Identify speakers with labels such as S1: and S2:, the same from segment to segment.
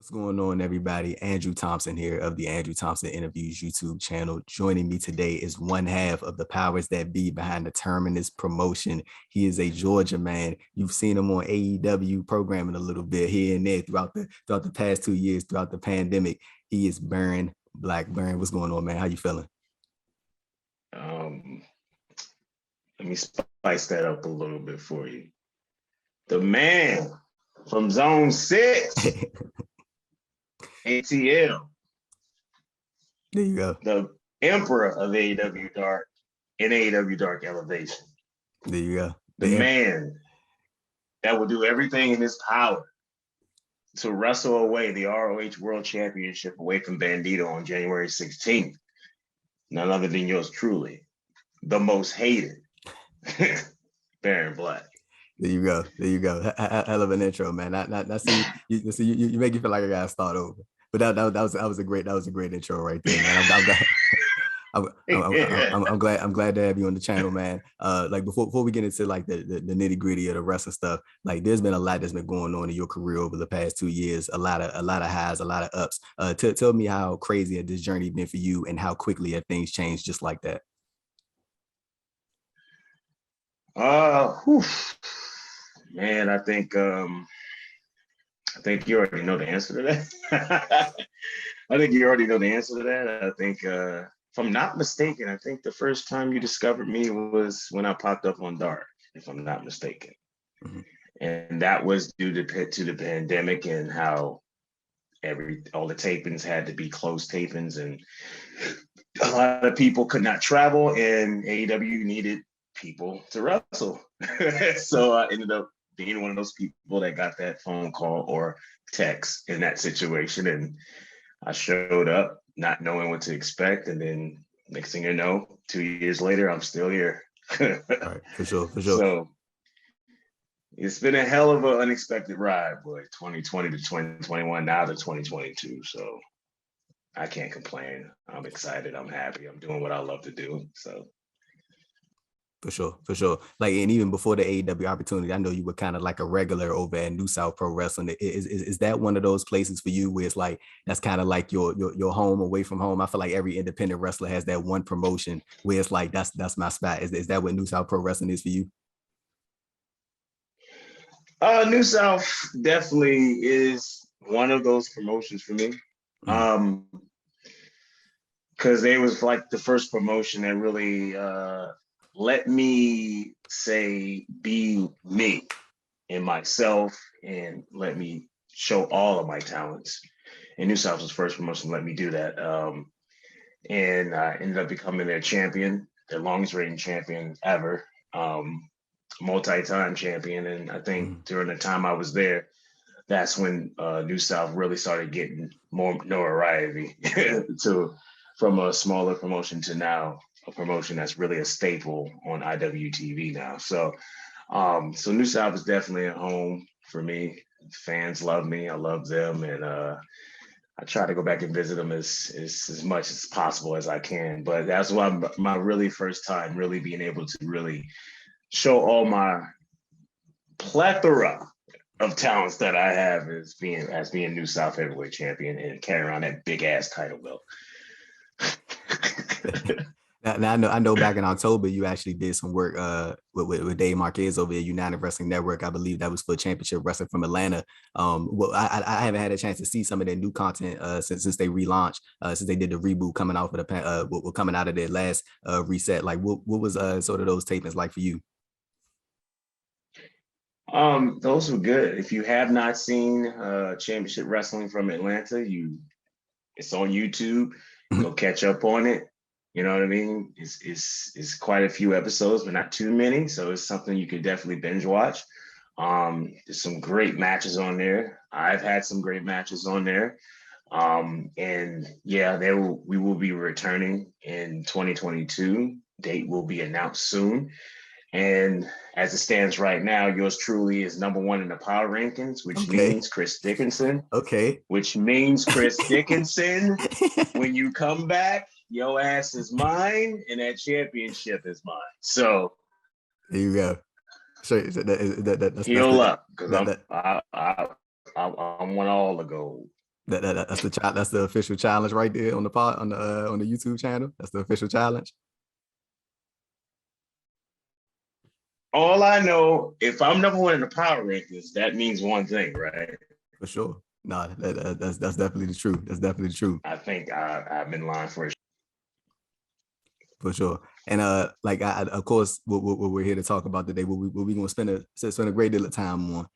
S1: What's going on, everybody? Andrew Thompson here of the Andrew Thompson Interviews YouTube channel. Joining me today is one half of the powers that be behind the Terminus promotion. He is a Georgia man. You've seen him on AEW programming a little bit here and there throughout the past 2 years, throughout the pandemic. He is Baron Black. Baron, what's going on, man? How you feeling?
S2: Let me spice that up a little bit for you. The man from Zone 6, ATL.
S1: There you go.
S2: The emperor of AEW Dark and AEW Dark Elevation.
S1: There you go.
S2: The man that will do everything in his power to wrestle away the ROH World Championship away from Bandido on January 16th. None other than yours truly, the most hated, Baron Black.
S1: There you go. There you go. Hell of an intro, man. You make you feel like I gotta start over. But that was a great intro right there, man. I'm glad to have you on the channel, man. Like before we get into like the nitty gritty of the wrestling stuff, like there's been a lot that's been going on in your career over the past 2 years. A lot of highs, a lot of ups. Tell me how crazy had this journey been for you, and how quickly have things changed just like that.
S2: Man, I think you already know the answer to that. I think you already know the answer to that. I think, if I'm not mistaken, I think the first time you discovered me was when I popped up on Dark, if I'm not mistaken. Mm-hmm. And that was due to the pandemic and how all the tapings had to be closed tapings, and a lot of people could not travel, and AEW needed people to wrestle. So I ended up being one of those people that got that phone call or text in that situation, and I showed up not knowing what to expect, and then next thing you know, 2 years later, I'm still here.
S1: All right, for sure.
S2: So it's been a hell of an unexpected ride, boy. 2020 to 2021, now to 2022. So I can't complain. I'm excited. I'm happy. I'm doing what I love to do. So.
S1: For sure. Like, and even before the AEW opportunity, I know you were kind of like a regular over at New South Pro Wrestling. Is that one of those places for you where it's like that's kind of like your home away from home? I feel like every independent wrestler has that one promotion where it's like that's my spot. Is that what New South Pro Wrestling is for you?
S2: New South definitely is one of those promotions for me. Because they was like the first promotion that really let me be me and myself, and let me show all of my talents. And New South was the first promotion to let me do that. And I ended up becoming their champion, their longest reigning champion ever, multi-time champion. And I think during the time I was there, that's when New South really started getting more notoriety from a smaller promotion to now a promotion that's really a staple on IWTV now. So New South is definitely a home for me. Fans love me. I love them. And I try to go back and visit them as much as possible as I can. But that's why my really first time really being able to really show all my plethora of talents that I have as being New South Heavyweight Champion and carrying around that big ass title belt.
S1: Now I know back in October you actually did some work with Dave Marquez over at United Wrestling Network. I believe that was for Championship Wrestling from Atlanta. Well, I haven't had a chance to see some of their new content since they relaunched, since they did the reboot coming out of coming out of their last reset. Like what was sort of those tapings like for you?
S2: Those were good. If you have not seen Championship Wrestling from Atlanta, it's on YouTube. Go catch up on it. You know what I mean? It's quite a few episodes, but not too many. So it's something you could definitely binge watch. There's some great matches on there. I've had some great matches on there. And yeah, we will be returning in 2022. Date will be announced soon. And as it stands right now, yours truly is #1 in the power rankings, which means Chris Dickinson. Which means Chris Dickinson, when you come back, your ass is mine, and that championship is mine. So
S1: there you go. So
S2: heal up, because I want all the gold.
S1: That's the official challenge right there on the on the YouTube channel. That's the official challenge.
S2: All I know, if I'm number one in the power rankings, that means one thing, right?
S1: For sure. No, that's definitely the truth. That's definitely the truth.
S2: I think I've been lying for a
S1: For sure. And like of course, what we're here to talk about today, what we gonna spend a great deal of time on,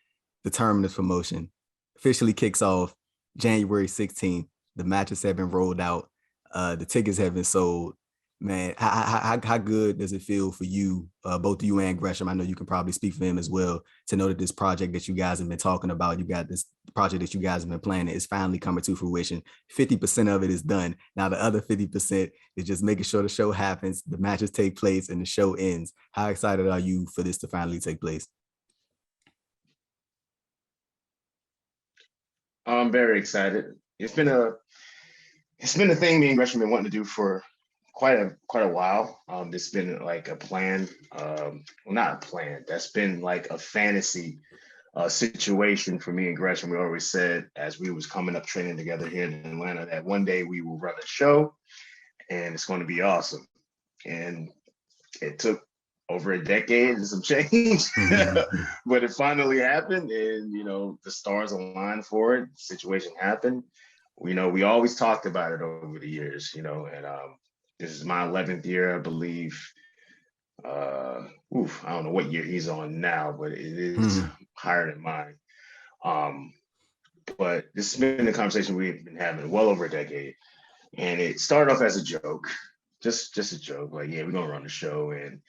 S1: the Terminus promotion officially kicks off January 16th. The matches have been rolled out. The tickets have been sold. Man, how good does it feel for you, both you and Gresham? I know you can probably speak for him as well, to know that this project that you guys have been talking about, you got this project that you guys have been planning, is finally coming to fruition. 50% of it is done. Now the other 50% is just making sure the show happens, the matches take place, and the show ends. How excited are you for this to finally take place?
S2: I'm very excited. It's been a thing me and Gresham been wanting to do for quite a while. It's been like a plan. Well, not a plan. That's been like a fantasy situation for me and Gresham. We always said as we was coming up training together here in Atlanta that one day we will run a show, and it's going to be awesome. And it took over a decade and some change, but it finally happened, and the stars aligned for it. The situation happened. We always talked about it over the years, and this is my 11th year, I believe. I don't know what year he's on now, but it is higher than mine. But this has been a conversation we've been having well over a decade, and it started off as a joke, just a joke. Like, yeah, we're gonna run the show, and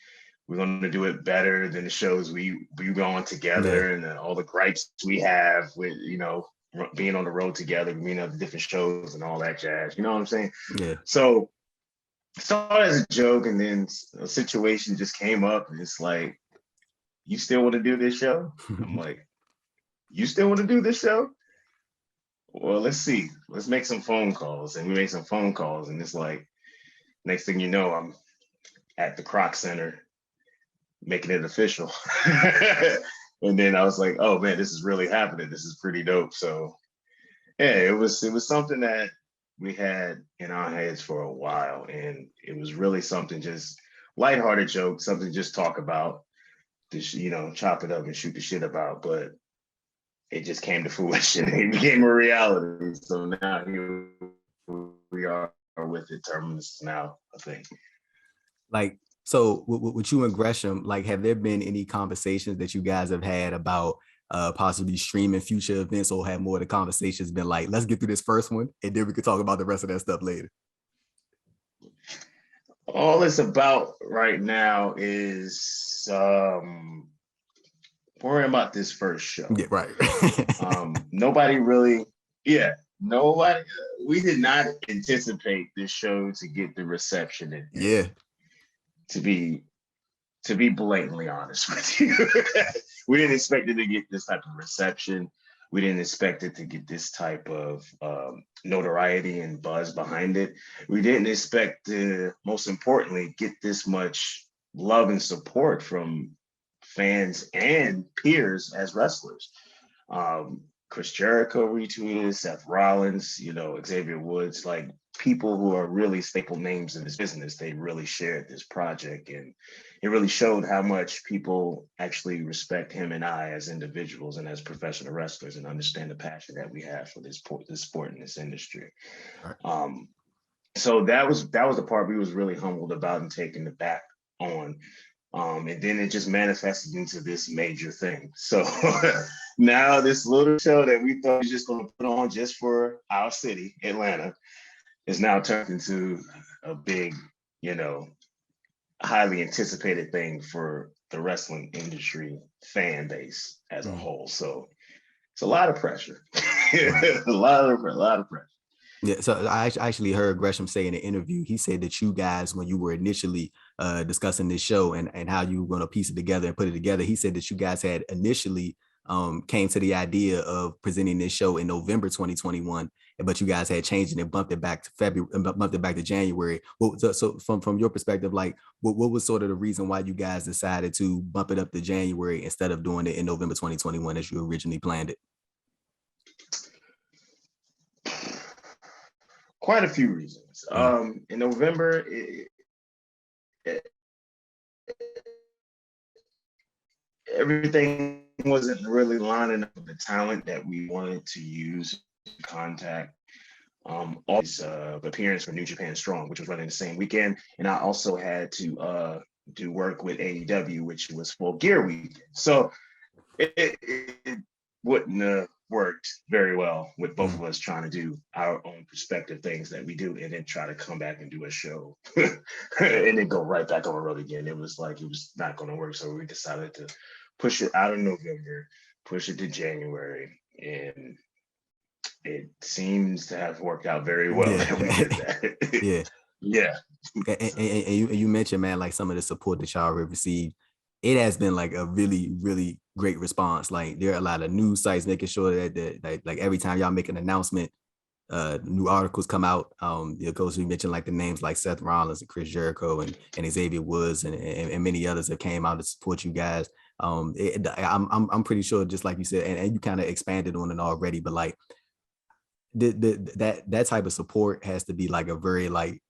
S2: we're gonna do it better than the shows we go on together, and all the gripes we have with being on the road together, being on the different shows and all that jazz. You know what I'm saying?
S1: Yeah.
S2: So it started as a joke, and then a situation just came up, and it's like, you still want to do this show? I'm like, you still want to do this show? Well, let's see. Let's make some phone calls. And we made some phone calls, and it's like, next thing you know, I'm at the Croc Center making it official. And then I was like, oh man, this is really happening. This is pretty dope. So yeah, it was something that we had in our heads for a while. And it was really something just lighthearted joke, something just talk about, just, chop it up and shoot the shit about. But it just came to fruition. It became a reality. So now here we are with it. Terminus now, I think.
S1: Like, so with you and Gresham, like, have there been any conversations that you guys have had about possibly streaming future events, or have more of the conversations been like, let's get through this first one and then we could talk about the rest of that stuff later?
S2: All it's about right now is worrying about this first show.
S1: Yeah, right.
S2: Nobody, we did not anticipate this show to get the reception to be blatantly honest with you. We didn't expect it to get this type of reception. We didn't expect it to get this type of notoriety and buzz behind it. We didn't expect to, most importantly, get this much love and support from fans and peers as wrestlers. Chris Jericho retweeted, Seth Rollins, Xavier Woods, like people who are really staple names in this business. They really shared this project, and it really showed how much people actually respect him and I as individuals and as professional wrestlers, and understand the passion that we have for this sport in this industry. Right. So that was the part we was really humbled about and taken aback on. And then it just manifested into this major thing. So now this little show that we thought was just going to put on just for our city, Atlanta, is now turned into a big, highly anticipated thing for the wrestling industry fan base as a whole. So it's a lot of pressure. a lot of pressure.
S1: Yeah, so I actually heard Gresham say in an interview, he said that you guys, when you were initially discussing this show and how you were going to piece it together and put it together, he said that you guys had initially came to the idea of presenting this show in November 2021, but you guys had changed it and bumped it back to February, bumped it back to January. So from your perspective, like, what was sort of the reason why you guys decided to bump it up to January instead of doing it in November 2021 as you originally planned it?
S2: Quite a few reasons. In November, everything wasn't really lining up with the talent that we wanted to use to contact. All these appearance for New Japan Strong, which was running the same weekend, and I also had to do work with AEW, which was Full Gear weekend. So it wouldn't have worked very well with both of us trying to do our own perspective things that we do, and then try to come back and do a show, and then go right back on the road again. It was not going to work, so we decided to push it out of November, push it to January, and it seems to have worked out very well that we did that.
S1: Yeah.
S2: Yeah.
S1: And you mentioned, man, like some of the support that y'all have received. It has been like a really, really great response. Like there are a lot of news sites making sure that like every time y'all make an announcement, new articles come out. Of course, we mentioned like the names like Seth Rollins and Chris Jericho and Xavier Woods and many others that came out to support you guys. I'm pretty sure, just like you said, and you kind of expanded on it already, but like that type of support has to be like a very like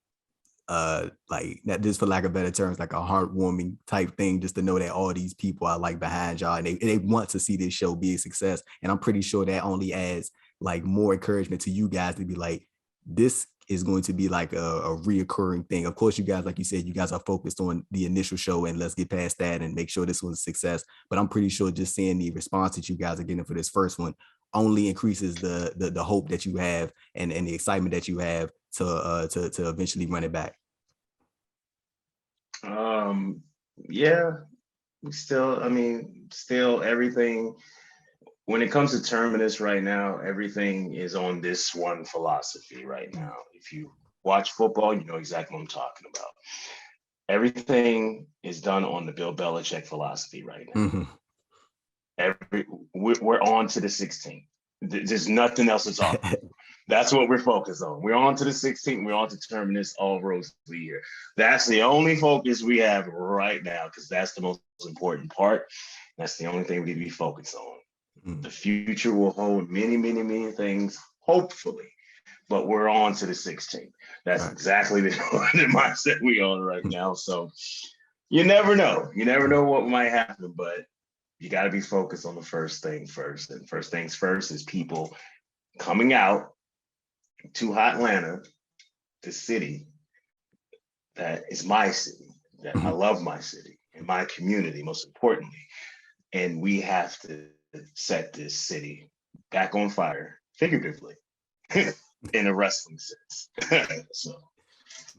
S1: that, just for lack of better terms, like a heartwarming type thing, just to know that all these people are like behind y'all and they want to see this show be a success. And I'm pretty sure that only adds like more encouragement to you guys to be like, this is going to be like a reoccurring thing. Of course, you guys, like you said, you guys are focused on the initial show and let's get past that and make sure this was a success. But I'm pretty sure just seeing the response that you guys are getting for this first one only increases the hope that you have and the excitement that you have to eventually run it back.
S2: Yeah, still everything. When it comes to Terminus right now, everything is on this one philosophy right now. If you watch football, you know exactly what I'm talking about. Everything is done on the Bill Belichick philosophy right now. We're on to the 16th. There's nothing else to talk about. That's what we're focused on. We're on to the 16th. We're on to Terminus. All roads lead here. That's the only focus we have right now, because that's the most important part. That's the only thing we need to be focused on. The future will hold many, many, many things, hopefully, but we're on to the 16th. That's exactly the mindset we're on right now. So you never know. You never know what might happen, but you got to be focused on the first thing first. And first things first is people coming out to Atlanta, the city that is my city, that I love my city and my community, most importantly. And we have to set this city back on fire, figuratively, in a wrestling sense. So.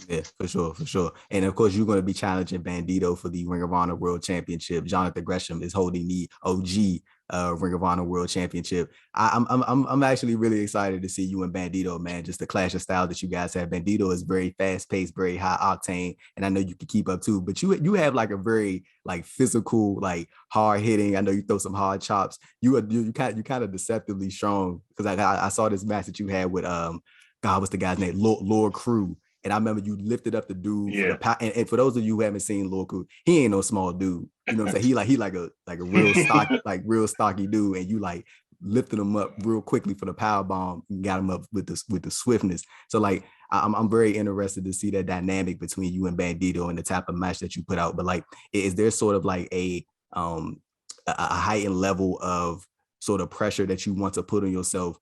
S1: Yeah, for sure. And of course, you're going to be challenging Bandido for the Ring of Honor World Championship. Jonathan Gresham is holding the OG Ring of Honor World Championship. I'm actually really excited to see you and Bandido, man. Just the clash of style that you guys have. Bandido is very fast paced, very high octane, and I know you can keep up too. But you have like a very like physical, like hard hitting. I know you throw some hard chops. You kind of deceptively strong, because I saw this match that you had with God, what's the guy's name? Lord Crew. And I remember you lifted up the dude for the and for those of you who haven't seen Lord Crew, he ain't no small dude. You know what I'm saying? He like a real stocky dude, and you like lifted him up real quickly for the power bomb and got him up with the swiftness. So like I'm very interested to see that dynamic between you and Bandido and the type of match that you put out. But like, is there sort of like a heightened level of sort of pressure that you want to put on yourself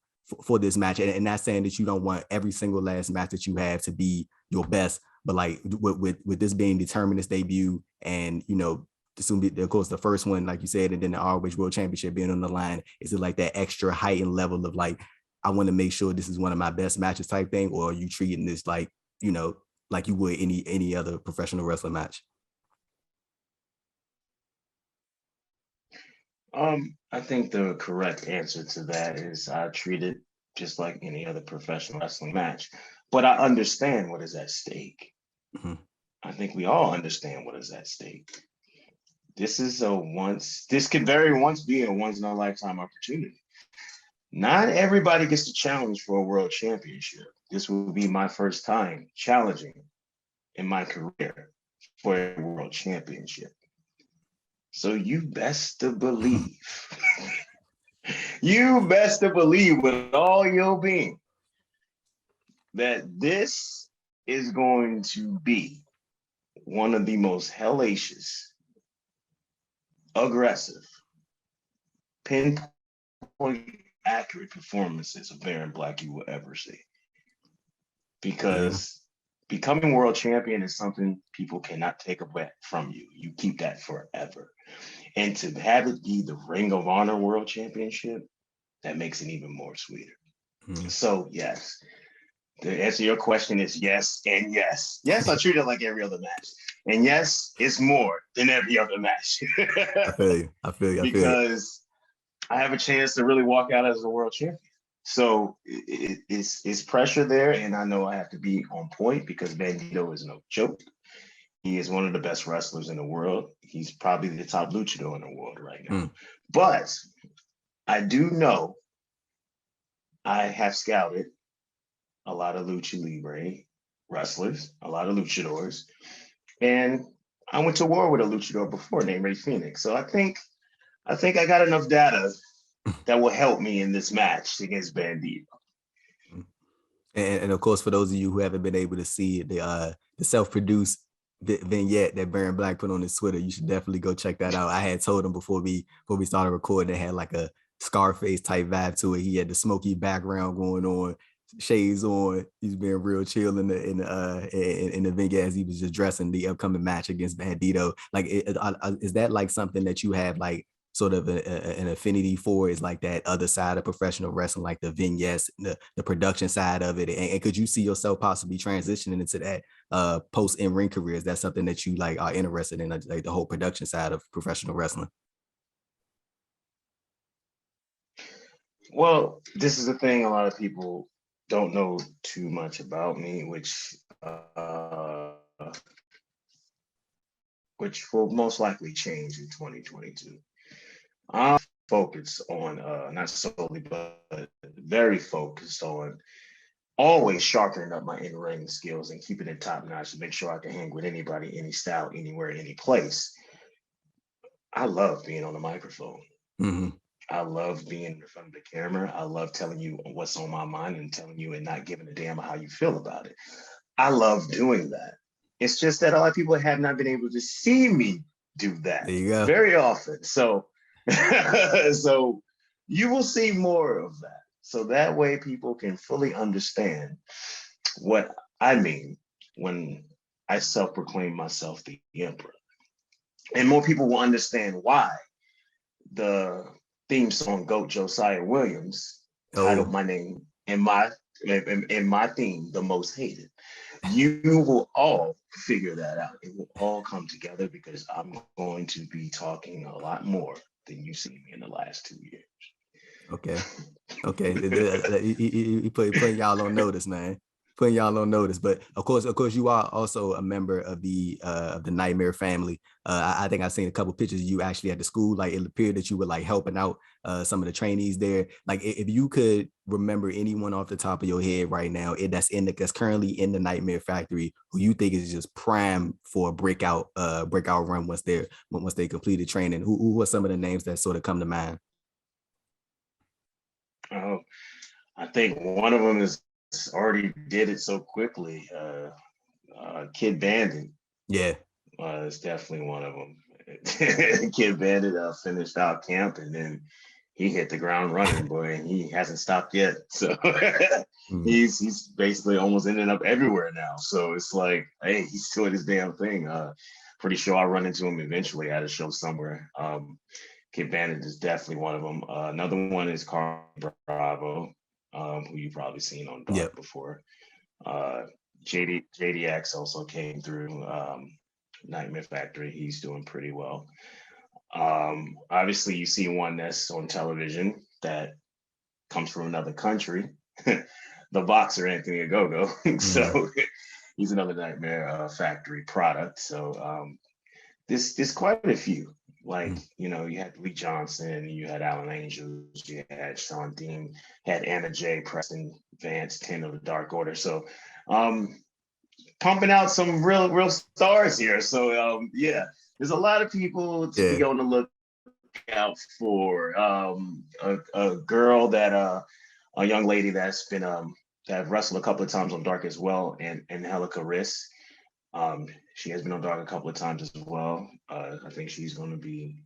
S1: for this match? And not saying that you don't want every single last match that you have to be your best, but like with this being the Terminus debut, and you know, soon be, of course, the first one, like you said, and then the ROH World Championship being on the line, is it like that extra heightened level of like, I want to make sure this is one of my best matches type thing, or are you treating this like, you know, like you would any other professional wrestling match?
S2: I think the correct answer to that is I treat it just like any other professional wrestling match, but I understand what is at stake. I think we all understand what is at stake. This could very once be a once in a lifetime opportunity. Not everybody gets to challenge for a world championship. This will be my first time challenging in my career for a world championship. So you best to believe, with all your being, that this is going to be one of the most hellacious, aggressive, pinpoint accurate performances of Baron Black you will ever see. Because becoming world champion is something people cannot take away from you. You keep that forever. And to have it be the Ring of Honor World Championship, that makes it even more sweeter. So yes, the answer to your question is yes and yes. Yes, I treat it like every other match. And yes, it's more than every other match.
S1: I feel you.
S2: Because I have a chance to really walk out as a world champion. So it's pressure there, and I know I have to be on point because Bandido is no joke. He is one of the best wrestlers in the world. He's probably the top luchador in the world right now. But I do know I have scouted a lot of lucha libre wrestlers, a lot of luchadors, and I went to war with a luchador before named Ray Phoenix. So I think I got enough data that will help me in this match against Bandido.
S1: And of course, for those of you who haven't been able to see the self-produced vignette that Baron Black put on his Twitter, you should definitely go check that out. I had told him before we started recording, it had like a Scarface type vibe to it. He had the smoky background going on, shades on. He's being real chill in the vignette as he was just dressing the upcoming match against Bandido. Like, is that like something that you have like sort of an affinity for, is like that other side of professional wrestling, like the vignettes, the production side of it? And could you see yourself possibly transitioning into that post in-ring career? Is that something that you like are interested in, like the whole production side of professional wrestling?
S2: Well, this is the thing a lot of people don't know too much about me, which will most likely change in 2022. I'm focused on not solely, but very focused on always sharpening up my in-ring skills and keeping it top notch to make sure I can hang with anybody, any style, anywhere, any place. I love being on the microphone. I love being in front of the camera. I love telling you what's on my mind and telling you and not giving a damn how you feel about it. I love doing that. It's just that a lot of people have not been able to see me do that very often. So, so you will see more of that. So that way people can fully understand what I mean when I self-proclaim myself the emperor. And more people will understand why the theme song "Goat Josiah Williams" titled my name and my theme, "The Most Hated." You will all figure that out. It will all come together because I'm going to be talking a lot more than you've seen me in the last 2 years.
S1: Okay. He putting y'all on notice, man. Putting y'all on notice. But of course, you are also a member of the Nightmare family. I think I've seen a couple pictures of you actually at the school. Like, it appeared that you were like helping out some of the trainees there. Like, if you could remember anyone off the top of your head right now that's currently in the Nightmare Factory who you think is just prime for a breakout run once they completed training, who are some of the names that sort of come to mind?
S2: Oh, I think one of them is already did it so quickly. Kid Bandit.
S1: Yeah.
S2: It's definitely one of them. Kid Bandit finished out camp and then he hit the ground running, boy, and he hasn't stopped yet. So he's basically almost ended up everywhere now. So it's like, hey, he's doing his damn thing. Pretty sure I'll run into him eventually at a show somewhere. Kid Bandit is definitely one of them. Another one is Carl Bravo, who you've probably seen on Dark before. JDX also came through Nightmare Factory. He's doing pretty well. Obviously, you see one that's on television that comes from another country, the boxer Anthony Ogogo. So he's another Nightmare Factory product. So there's quite a few. Like, you know, you had Lee Johnson, you had Alan Angels, you had Sean Dean, had Anna J, Preston Vance, 10 of the Dark Order. So pumping out some real stars here. So yeah, there's a lot of people to be on the lookout for. A girl that a young lady that's been have wrestled a couple of times on Dark as well, and Angelica Riss. She has been on Dark a couple of times as well. I think she's going to be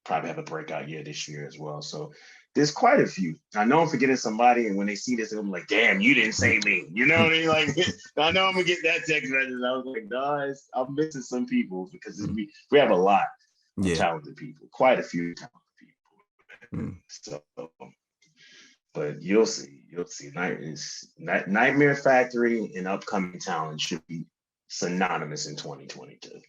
S2: probably have a breakout year this year as well. So there's quite a few. I know I'm forgetting somebody, and when they see this, they'll be like, "Damn, you didn't say me." You know what I mean? Like, I know I'm gonna get that text message. I was like, "Guys, I'm missing some people because we have a lot of talented people, quite a few talented people." So, but you'll see. Nightmare Factory and upcoming talent should be synonymous in 2022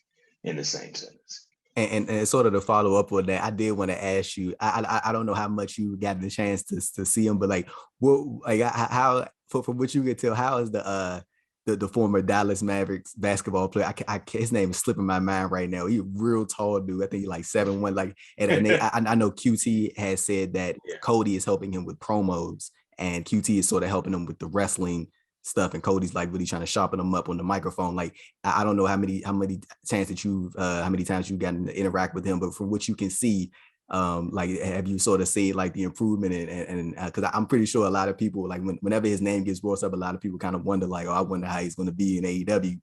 S2: in the same sentence.
S1: And sort of to follow up on that, I did want to ask you. I don't know how much you got the chance to see him, but like, what, like, how from what you can tell, how is the former Dallas Mavericks basketball player? His name is slipping my mind right now. He's a real tall dude. I think he's like 7'1". Like, and I know QT has said that Cody is helping him with promos, and QT is sort of helping him with the wrestling stuff, and Cody's like really trying to sharpen them up on the microphone. Like, I don't know how many times that you've gotten to interact with him, but from what you can see, like, have you sort of seen like the improvement, and because I'm pretty sure a lot of people, like, whenever his name gets brought up, a lot of people kind of wonder like, oh, I wonder how he's going to be in AEW.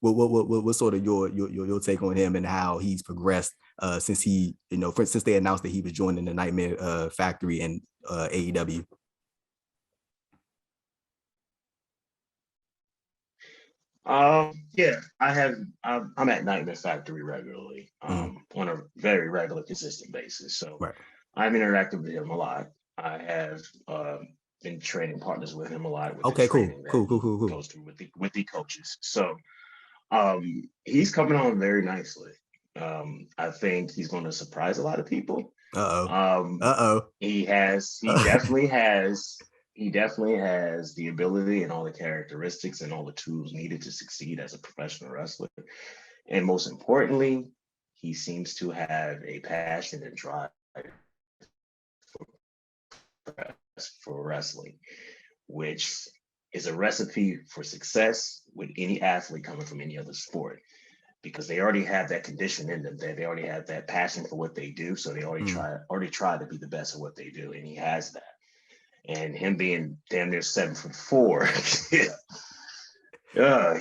S1: What sort of your take on him and how he's progressed since he, since they announced that he was joining the Nightmare Factory and AEW?
S2: Yeah, I'm at Nightmare Factory regularly, on a very regular, consistent basis. So I'm interacting with him a lot. I have been training partners with him a lot with the training that goes through with the coaches. So he's coming on very nicely. I think he's going to surprise a lot of people. He definitely has the ability and all the characteristics and all the tools needed to succeed as a professional wrestler. And most importantly, he seems to have a passion and drive for wrestling, which is a recipe for success with any athlete coming from any other sport, because they already have that condition in them. They already have that passion for what they do. So they already try to be the best at what they do. And he has that. And him being damn near 7'4",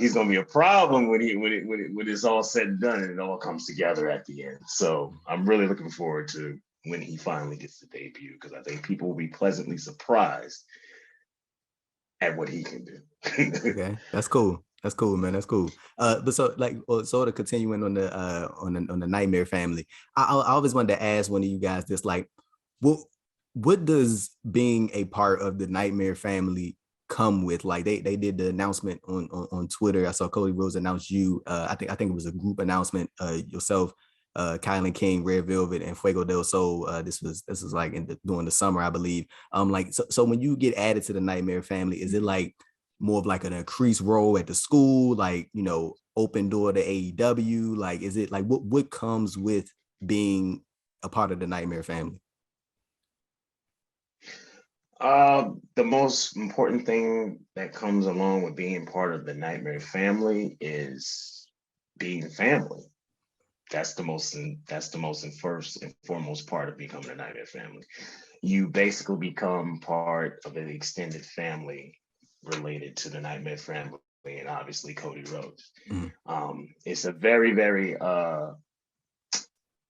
S2: he's gonna be a problem when it's all said and done and it all comes together at the end. So I'm really looking forward to when he finally gets to debut, because I think people will be pleasantly surprised at what he can do.
S1: Okay, that's cool. That's cool, man. That's cool. But so, like, sort of continuing on the Nightmare Family, I always wanted to ask one of you guys this, like, what does being a part of the Nightmare Family come with? Like, they did the announcement on Twitter. I saw Cody Rhodes announce you. I think it was a group announcement. Yourself, Kylan King, Red Velvet, and Fuego del Sol. This was like during the summer, I believe. Like, so when you get added to the Nightmare Family, is it like more of like an increased role at the school, like, open door to AEW? Like, is it like what comes with being a part of the Nightmare Family?
S2: The most important thing that comes along with being part of the Nightmare Family is being family. That's the most and first and foremost part of becoming a Nightmare Family. You basically become part of an extended family related to the Nightmare Family, and obviously Cody Rhodes. It's a very, very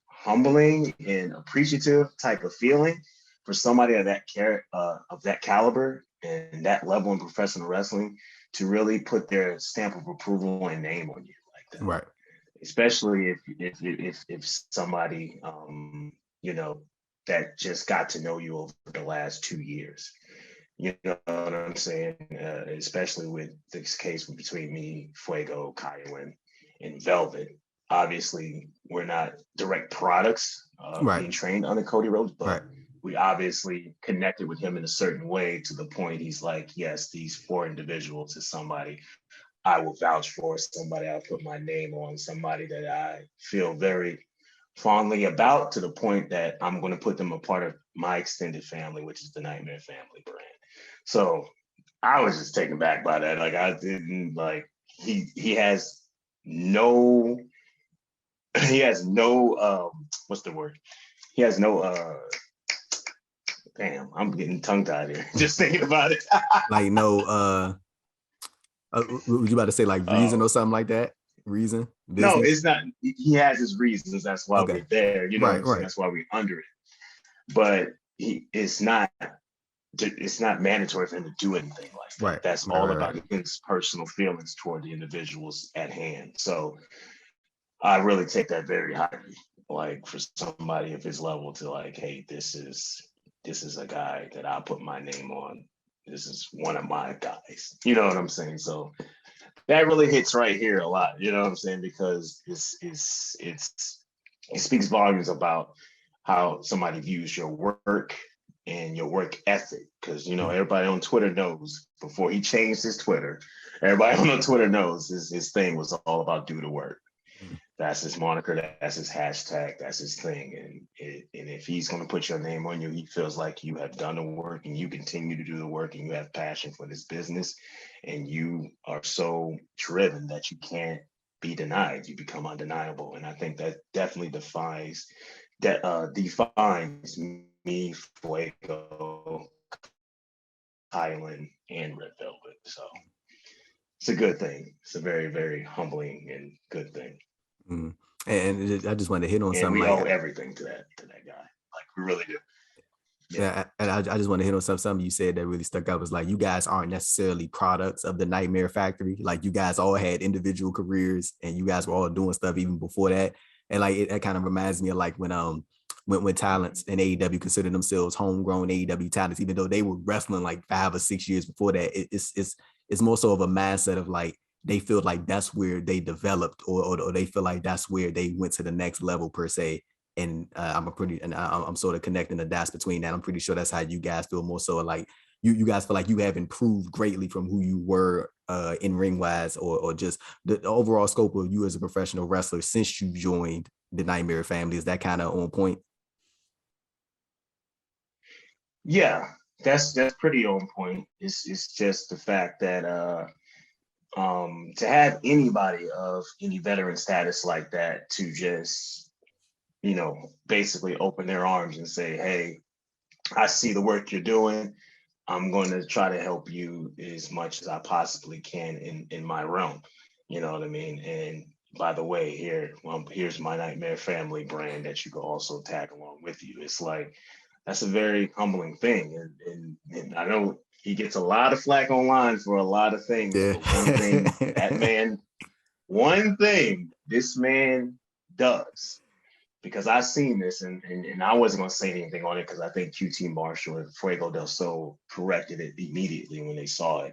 S2: humbling and appreciative type of feeling for somebody of that caliber and that level in professional wrestling to really put their stamp of approval and name on you like that.
S1: Right.
S2: Especially if somebody that just got to know you over the last 2 years. You know what I'm saying? Especially with this case between me, Fuego, Kylan, and Velvet. Obviously, we're not direct products being trained under Cody Rhodes, but we obviously connected with him in a certain way to the point he's like, yes, these 4 individuals is somebody I will vouch for, somebody I'll put my name on, somebody that I feel very fondly about, to the point that I'm going to put them a part of my extended family, which is the Nightmare Family brand. So I was just taken back by that. Like, I didn't like, he has no what's the word? He has no Damn, I'm getting tongue tied here just thinking about it.
S1: Like no, what you about to say, like Reason or something like that? Reason,
S2: No,
S1: Disney.
S2: it's not. He has his reasons. That's why
S1: Okay,
S2: we're there. You know what
S1: right,
S2: I'm saying?
S1: right,
S2: That's why we're under it. But it's not. It's not mandatory for him to do anything like that.
S1: right,
S2: That's
S1: right,
S2: all
S1: right,
S2: about
S1: right.
S2: his personal feelings toward the individuals at hand. So I really take that very highly. Like for somebody of his level to like, hey, this is a guy that I put my name on. This is one of my guys. You know what I'm saying? So that really hits right here a lot. You know what I'm saying? Because it speaks volumes about how somebody views your work and your work ethic. Because everybody on Twitter knows before he changed his Twitter, everybody on Twitter knows his thing was all about do the work.
S1: Mm.
S2: That's his moniker. That's his hashtag. That's his thing. And if he's going to put your name on you, he feels like you have done the work and you continue to do the work and you have passion for this business and you are so driven that you can't be denied. You become undeniable. And I think that definitely defines me, Fuego, Highland, and Red Velvet. So it's a good thing. It's a very, very humbling and good thing.
S1: Mm. And I just wanted to hit on
S2: And
S1: something
S2: we
S1: like
S2: owe everything to that guy. Like we really do. Yeah.
S1: yeah, and I just want to hit on something you said that really stuck out was like you guys aren't necessarily products of the Nightmare Factory. Like you guys all had individual careers and you guys were all doing stuff even before that. And like it kind of reminds me of like when talents in AEW consider themselves homegrown AEW talents, even though they were wrestling like 5 or 6 years before that. It's more so of a mindset of like they feel like that's where they developed or they feel like that's where they went to the next level per se. And I'm sort of connecting the dots between that. I'm pretty sure that's how you guys feel more so like you guys feel like you have improved greatly from who you were in ring wise or just the overall scope of you as a professional wrestler since you joined the Nightmare family. Is that kind of on point?
S2: Yeah, that's pretty on point. It's just the fact that to have anybody of any veteran status like that to just basically open their arms and say, hey, I see the work you're doing. I'm going to try to help you as much as I possibly can in my realm. You know what I mean? And by the way, here's my Nightmare Family brand that you can also tag along with you. It's like that's a very humbling thing, and I know he gets a lot of flack online for a lot of things,
S1: Yeah.
S2: but one thing this man does because I seen this and I wasn't gonna say anything on it because I think QT Marshall and Fuego del Sol corrected it immediately when they saw it.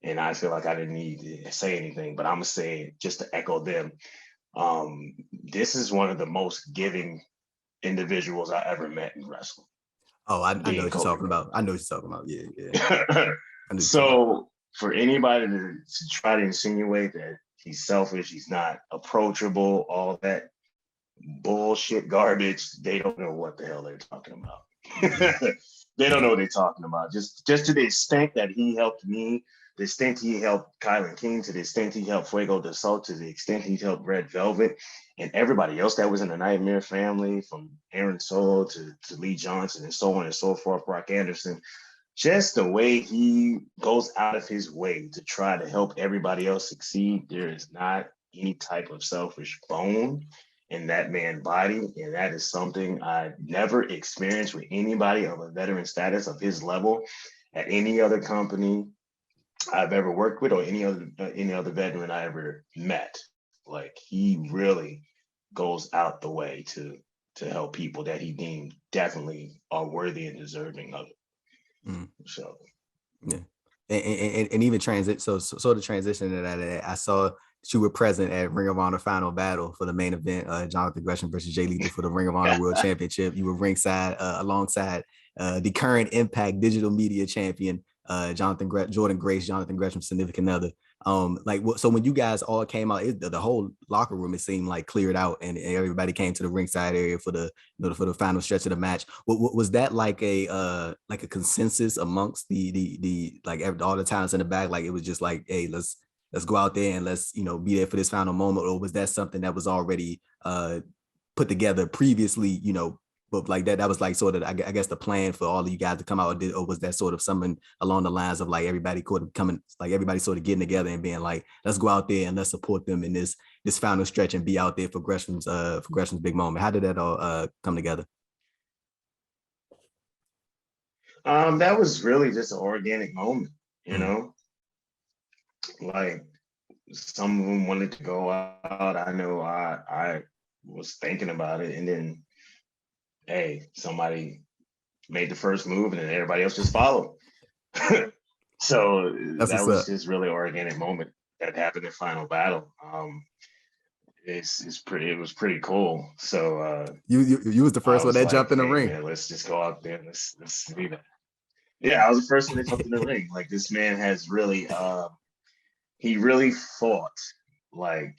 S2: And I feel like I didn't need to say anything, but I'm gonna say it just to echo them. This is one of the most giving individuals I ever met in wrestling.
S1: Oh, I know
S2: Being
S1: what you're
S2: Cody
S1: talking about. I know what you're talking about. Yeah, yeah.
S2: Rhodes.
S1: I know what you're talking about.
S2: So for anybody to try to insinuate that he's selfish, he's not approachable, all that bullshit garbage. They don't know what the hell they're talking about. They don't know what they're talking about. Just to the extent that he helped me, the extent he helped Kylan King, to the extent he helped Fuego del Sol, to the extent he helped Red Velvet, and everybody else that was in the Nightmare family, from Aaron Solo to Lee Johnson and so on and so forth, Brock Anderson. Just the way he goes out of his way to try to help everybody else succeed, there is not any type of selfish bone in that man's body. And that is something I never experienced with anybody of a veteran status of his level at any other company I've ever worked with or any other veteran I ever met. Like he really goes out the way to help people that he deemed definitely are worthy and deserving of it.
S1: Mm.
S2: So
S1: Yeah, and even transit. So the transition to that, I saw that you were present at Ring of Honor Final Battle for the main event, Jonathan Gresham versus Jay Lethal for the Ring of Honor World Championship. You were ringside alongside the current Impact Digital Media Champion, Jordan Grace, Jonathan Gresham's significant other. So when you guys all came out, the whole locker room, it seemed like cleared out, and everybody came to the ringside area for the final stretch of the match. Was that like a consensus amongst the like all the talents in the back? Like it was just like, hey, let's go out there and let's be there for this final moment, or was that something that was already put together previously, but like that was like sort of, I guess, the plan for all of you guys to come out, or was that sort of something along the lines of like everybody coming, like everybody sort of getting together and being like, let's go out there and let's support them in this final stretch and be out there for Gresham's big moment? How did that all come together?
S2: That was really just an organic moment, you
S1: Mm.
S2: know, like some of them wanted to go out. I know I was thinking about it, and then hey, somebody made the first move, and then everybody else just followed. So
S1: That's
S2: that
S1: what's
S2: was
S1: up.
S2: just really an organic moment that happened in Final Battle. It's pretty. It was pretty cool. So
S1: You was the
S2: I
S1: first one
S2: was
S1: that
S2: like,
S1: jumped in the
S2: hey
S1: ring.
S2: man, let's just go out there and let's do that. Yeah, I was the first one that jumped in the ring. Like this man has really he really fought like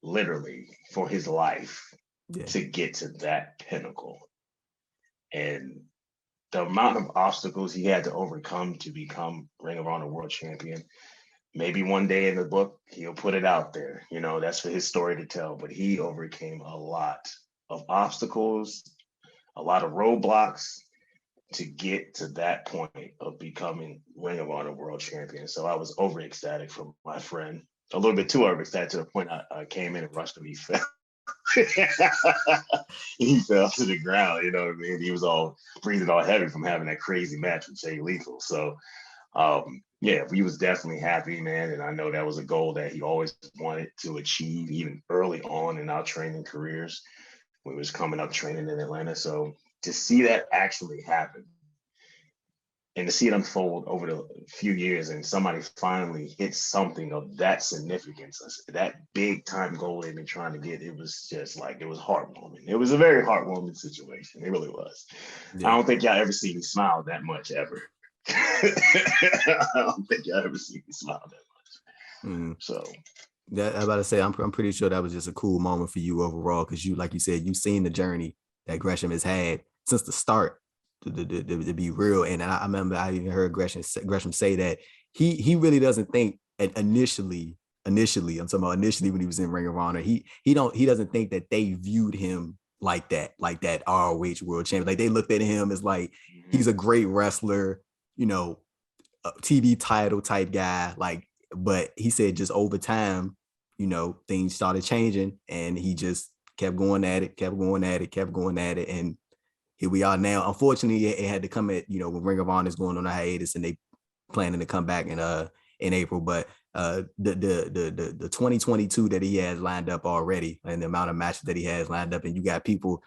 S2: literally for his life
S1: Yeah.
S2: to get to that pinnacle. And the amount of obstacles he had to overcome to become Ring of Honor World Champion. Maybe one day in the book, he'll put it out there. You know, that's for his story to tell. But he overcame a lot of obstacles, a lot of roadblocks to get to that point of becoming Ring of Honor World Champion. So I was over ecstatic for my friend, a little bit too over ecstatic to the point I came in and rushed him. He fell. He fell to the ground, you know what I mean? He was all breathing all heavy from having that crazy match with Jay Lethal. So yeah, we was definitely happy, man. And I know that was a goal that he always wanted to achieve, even early on in our training careers when we was coming up training in Atlanta. So to see that actually happen and to see it unfold over the few years and somebody finally hits something of that significance, that big time goal they've been trying to get, it was just like, it was heartwarming. It was a very heartwarming situation. It really was. I
S1: Yeah.
S2: don't think y'all ever see me smile that much ever. I don't think y'all ever see me smile that much.
S1: Mm.
S2: So
S1: That I'm about to say, I'm pretty sure that was just a cool moment for you overall, because you, like you said, you've seen the journey that Gresham has had since the start to be real. And I remember I even heard Gresham say that he really doesn't think initially, I'm talking about initially when he was in Ring of Honor, he doesn't think that they viewed him like that ROH World Champion. Like they looked at him as like he's a great wrestler, you know, a TV title type guy, like. But he said just over time, you know, things started changing, and he just kept going at it, and here we are now. Unfortunately, it had to come at, you know, when Ring of Honor is going on a hiatus and they planning to come back in April. But the 2022 that he has lined up already, and the amount of matches that he has lined up, and you got people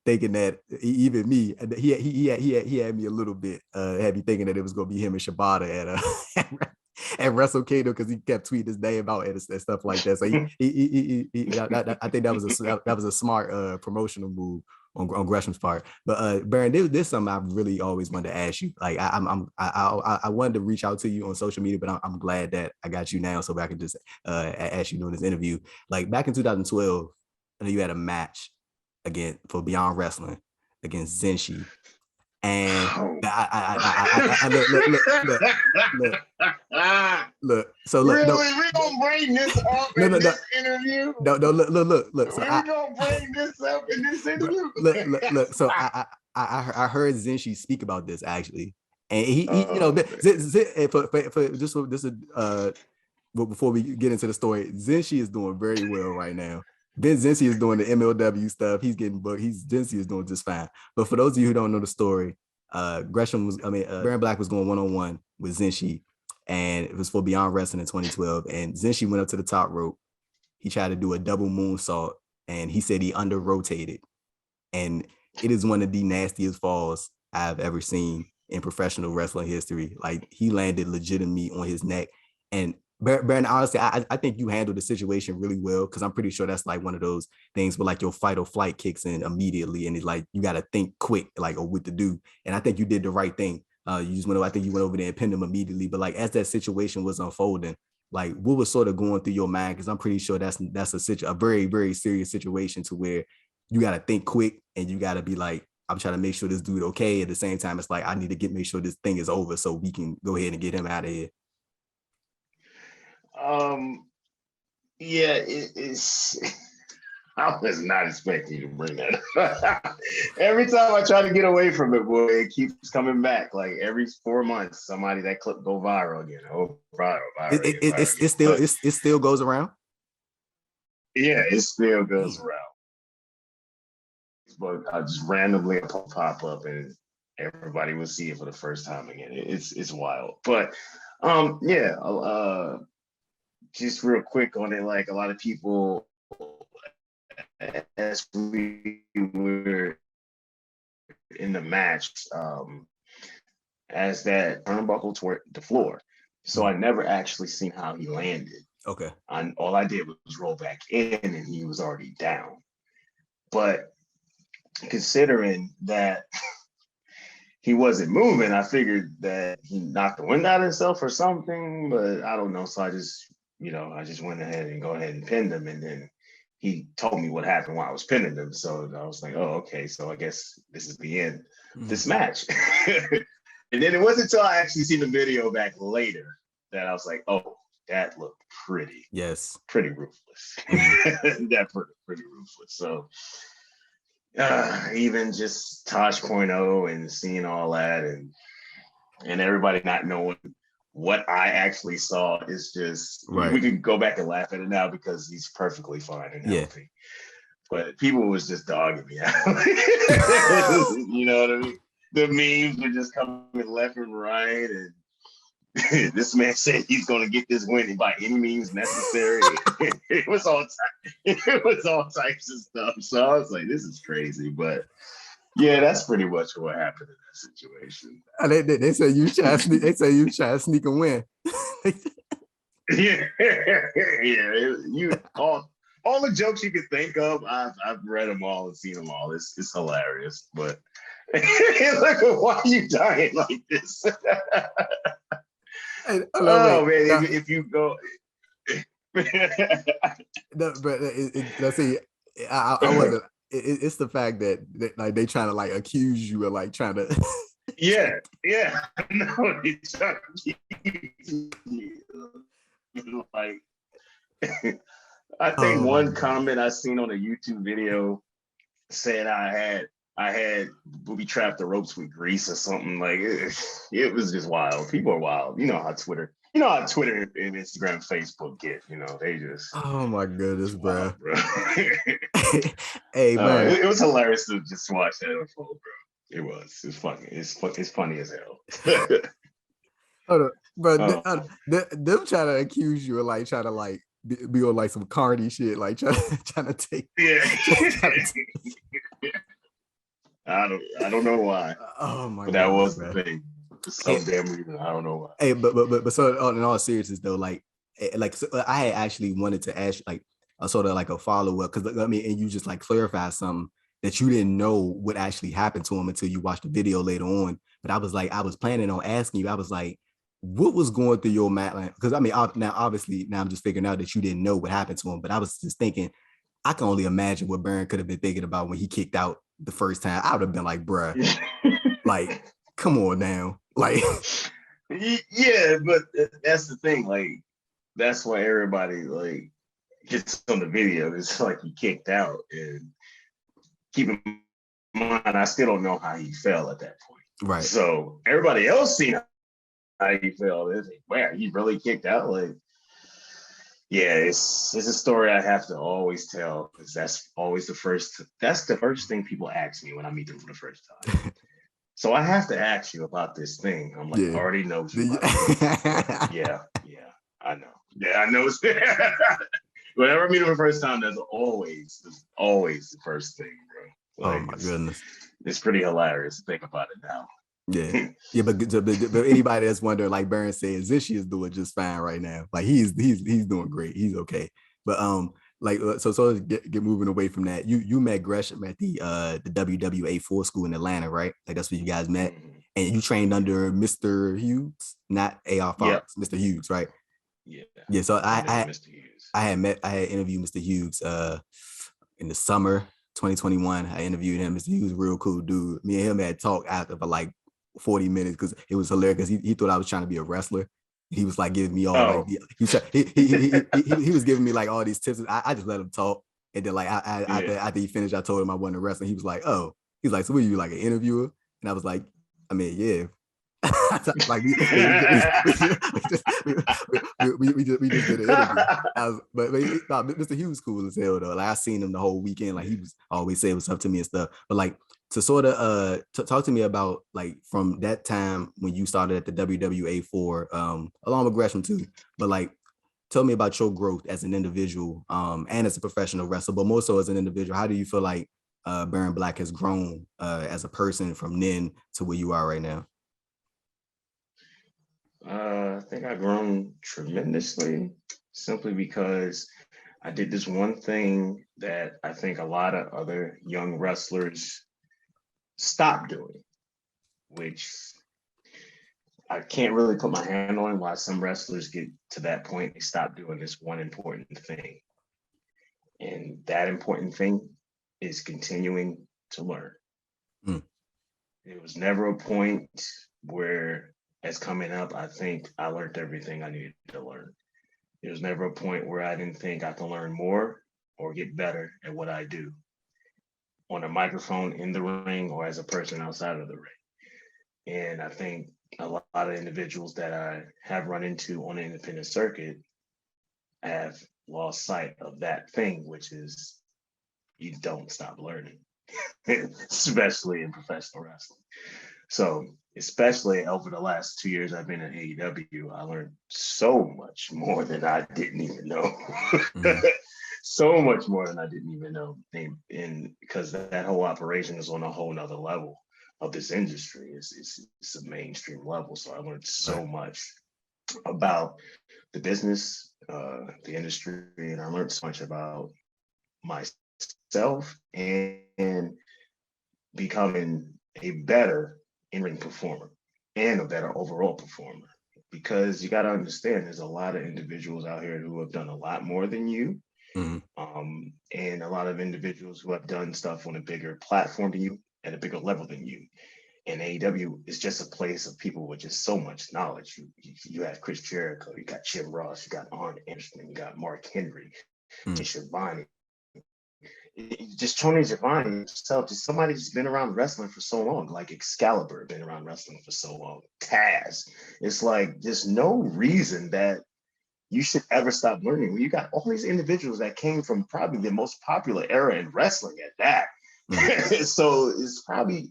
S1: thinking that, even me, he had me a little bit had me thinking that it was gonna be him and Shibata at Wrestle Kingdom, because he kept tweeting his name out and stuff like that. So I think that was a smart promotional move on Gresham's part. But Baron, this is something I really always wanted to ask you. Like I wanted to reach out to you on social media, but I'm glad that I got you now, so I can just ask you during this interview. Like back in 2012, I know you had a match again for Beyond Wrestling against Zenshi, and look. So look,
S2: really, we gonna bring this up in this interview?
S1: No, look. So
S2: we gonna bring this up in this interview?
S1: Look. So I heard Zenshi speak about this actually, and he you know, before we get into the story, Zenshi is doing very well right now. Ben Zenshi is doing the MLW stuff. He's getting booked. Zenshi is doing just fine. But for those of you who don't know the story, Baron Black was going one-on-one with Zenshi, and it was for Beyond Wrestling in 2012. And Zenshi went up to the top rope. He tried to do a double moonsault, and he said he under rotated. And it is one of the nastiest falls I've ever seen in professional wrestling history. Like he landed legitimately on his neck. And Baron, honestly, I think you handled the situation really well, because I'm pretty sure that's like one of those things where like your fight or flight kicks in immediately, and it's like you got to think quick, like, or what to do. And I think you did the right thing. You just went. I think you went over there and pinned him immediately. But like as that situation was unfolding, like what was sort of going through your mind? Because I'm pretty sure that's a very, very serious situation to where you got to think quick, and you got to be like, I'm trying to make sure this dude okay. At the same time, it's like I need to make sure this thing is over so we can go ahead and get him out of here.
S2: Yeah, it's I was not expecting you to bring that up. Every time I try to get away from it, boy, it keeps coming back. Like every 4 months, somebody that clip go viral again. Oh, viral again, viral again.
S1: It still goes around.
S2: Yeah, it still goes around. But I just randomly pop up and everybody will see it for the first time again. It's wild. But yeah, just real quick on it, like a lot of people, as we were in the match, as that turnbuckle toward the floor. So I never actually seen how he landed.
S1: Okay.
S2: All I did was roll back in and he was already down. But considering that he wasn't moving, I figured that he knocked the wind out of himself or something, but I don't know. So I just went ahead and pinned him. And then he told me what happened while I was pinning him. So I was like, oh, okay. So I guess this is the end of this match. And then it wasn't until I actually seen the video back later that I was like, oh, that looked pretty.
S1: Yes.
S2: Pretty ruthless. That pretty ruthless. So even just Tosh.0 and seeing all that and everybody not knowing what I actually saw is just,
S1: right.
S2: We could go back and laugh at it now because he's perfectly fine and healthy. But people was just dogging me out. You know what I mean? The memes were just coming left and right, and this man said he's going to get this win by any means necessary. It was all types of stuff. So I was like, this is crazy, but yeah, that's pretty much what happened in that situation.
S1: They say you try to sneak. They say you try to sneak and win.
S2: Yeah. You all the jokes you could think of, I've read them all and seen them all. It's hilarious, but. Look, why are you dying like this? Man, if you go,
S1: no, but let's see. I wasn't. It's the fact that like they trying to like accuse you of like trying to.
S2: Yeah. No, it's like. I think one comment I seen on a YouTube video said I had booby trapped the ropes with grease or something. Like it was just wild. People are wild. You know how Twitter and Instagram, Facebook get. They just.
S1: Oh my goodness,
S2: wild, bro.
S1: Hey man,
S2: it was hilarious to just watch that unfold, bro. It was. It's funny. It's funny as hell.
S1: Hold on, bro. Them trying to accuse you of like trying to like be on like some carny shit, like trying to take.
S2: Yeah. I don't know why.
S1: Oh my god.
S2: That was the thing. For some damn reason. I don't know why.
S1: Hey, but so in all seriousness though, like so I had actually wanted to ask like a sort of like a follow-up, because I mean, and you just like clarify something that you didn't know what actually happened to him until you watched the video later on. But I was planning on asking you, I was like, what was going through your mind? Because I mean, now I'm just figuring out that you didn't know what happened to him, but I was just thinking, I can only imagine what Baron could have been thinking about when he kicked out the first time. I would have been like, bruh, like, come on now. Like,
S2: yeah, but that's the thing. Like, that's why everybody like gets on the video. It's like he kicked out, and keep in mind, I still don't know how he fell at that point.
S1: Right.
S2: So everybody else seen how he fell. It's like, wow, he really kicked out. Like, yeah, it's a story I have to always tell, because that's the first thing people ask me when I meet them for the first time. So I have to ask you about this thing. I'm like, I already know you. Yeah, I know. Yeah, I know. Whenever I meet them the first time, that's always the first thing, bro. Like,
S1: oh my goodness.
S2: It's pretty hilarious to think about it now.
S1: Yeah, but anybody that's wondering, like Baron said, Zenshi is doing just fine right now. Like he's doing great. He's okay. But like so let's get moving away from that. You met Gresham at the WWA 4 school in Atlanta, right? Like that's where you guys met, and you trained under Mr. Hughes, not AR Fox, Mr. Hughes, right? Yeah. So I had interviewed Mr. Hughes in the summer 2021. I interviewed him. Mr. Hughes, real cool dude. Me and him had talked after for like 40 minutes because it was hilarious, because he thought I was trying to be a wrestler. He was like giving me all like he was giving me like all these tips. I just let him talk. And then like
S2: Yeah.
S1: after he finished, I told him I wasn't a wrestler. He was like, oh, he's like, so what are you, like an interviewer? And I was like, I mean, yeah. Like we just did an interview. But Mr. Hughes cool as hell though. Like I seen him the whole weekend. Like he was always saying what's up to me and stuff. But like to sort of talk to me about like from that time when you started at the WWA for along with Gresham too. But like tell me about your growth as an individual and as a professional wrestler, but more so as an individual. How do you feel like Baron Black has grown as a person from then to where you are right now?
S2: I think I've grown tremendously simply because I did this one thing that I think a lot of other young wrestlers stop doing, which I can't really put my hand on why some wrestlers get to that point. They stop doing this one important thing. And that important thing is continuing to learn.
S1: Mm.
S2: There was never a point where, as coming up, I think I learned everything I needed to learn. There was never a point where I didn't think I could learn more or get better at what I do on a microphone, in the ring, or as a person outside of the ring. And I think a lot of individuals that I have run into on the independent circuit have lost sight of that thing, which is you don't stop learning, especially in professional wrestling. So, especially over the last 2 years I've been in AEW, I learned so much more than I didn't even know.
S1: Mm-hmm.
S2: So much more than I didn't even know. And because that whole operation is on a whole nother level of this industry. It's a mainstream level. So I learned
S1: Right.
S2: so much about the business, the industry, and I learned so much about myself and becoming a better in-ring performer and a better overall performer. Because you got to understand, there's a lot of individuals out here who have done a lot more than you,
S1: Mm-hmm.
S2: and a lot of individuals who have done stuff on a bigger platform than you, at a bigger level than you. And AEW is just a place of people with just so much knowledge. You have Chris Jericho, you got Jim Ross, you got Arn Anderson, you got Mark Henry,
S1: Mm-hmm.
S2: Schiavone, just Tony Giovanni himself, just somebody who's been around wrestling for so long, like Excalibur been around wrestling for so long, Taz. It's like there's no reason that you should ever stop learning. When you got all these individuals that came from probably the most popular era in wrestling at that. Mm-hmm. So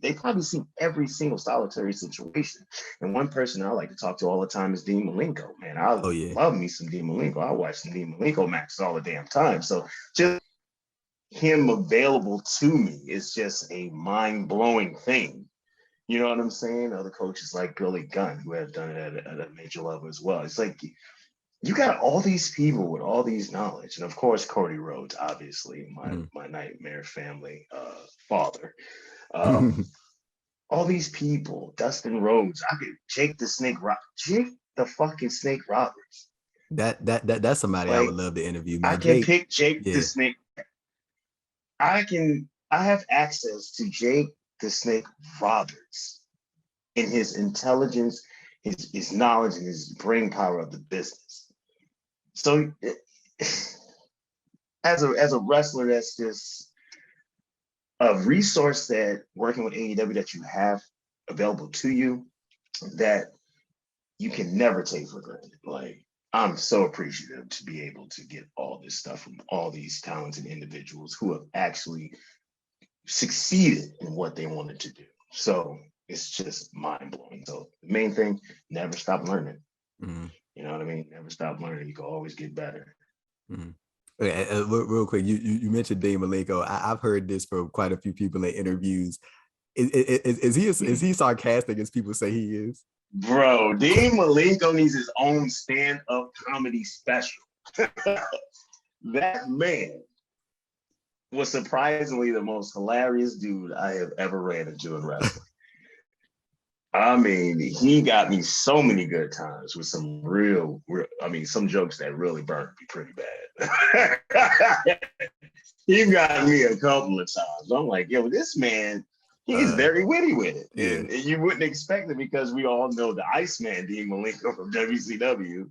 S2: they probably see every single solitary situation. And one person I like to talk to all the time is Dean Malenko. Man, I love me some Dean Malenko. I watch some Dean Malenko matches all the damn time. So just him available to me is just a mind-blowing thing. You know what I'm saying? Other coaches like Billy Gunn, who have done it at a major level as well. It's like you got all these people with all these knowledge. And of course, Cody Rhodes, obviously, my Nightmare Family father. All these people, Dustin Rhodes, I could Jake the fucking Snake Roberts.
S1: That's somebody like, I would love to interview, man.
S2: I can pick Jake the Snake. I have access to Jake the Snake Roberts in his intelligence, his knowledge, and his brain power of the business. So as a wrestler, that's just a resource that working with AEW that you have available to you that you can never take for granted. Like, I'm so appreciative to be able to get all this stuff from all these talented individuals who have actually succeeded in what they wanted to do. So it's just mind-blowing. So the main thing, never stop learning. Mm-hmm. You know what I mean? Never stop learning. You can always get better.
S1: Mm-hmm. Okay, real quick, you mentioned Dean Malenko. I've heard this from quite a few people in interviews. Is he sarcastic as people say he is?
S2: Bro, Dean Malenko needs his own stand-up comedy special. That man was surprisingly the most hilarious dude I have ever ran into in wrestling. I mean, he got me so many good times with some some jokes that really burned me pretty bad. He got me a couple of times. I'm like, yo, this man, he's very witty with it. Yeah. And you wouldn't expect it because we all know the Iceman, Dean Malenko from WCW.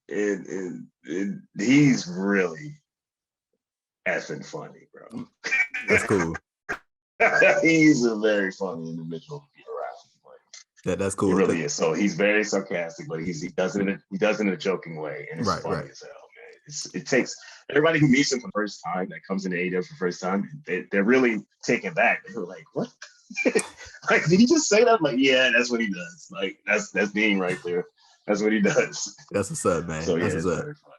S2: And he's really effing funny, bro.
S1: That's cool.
S2: He's a very funny individual to be around.
S1: That's
S2: He
S1: cool.
S2: really is. So he's very sarcastic, but he does it in a joking way, and it's funny as hell, man. It takes everybody who meets him for the first time, that comes into AEW for the first time, they're really taken back. They're like, what? Like, did he just say that? I'm like, yeah, that's what he does. Like, that's Dean right there. That's what he does.
S1: That's what's up, man.
S2: So yeah,
S1: that's
S2: it's
S1: what's up.
S2: very funny.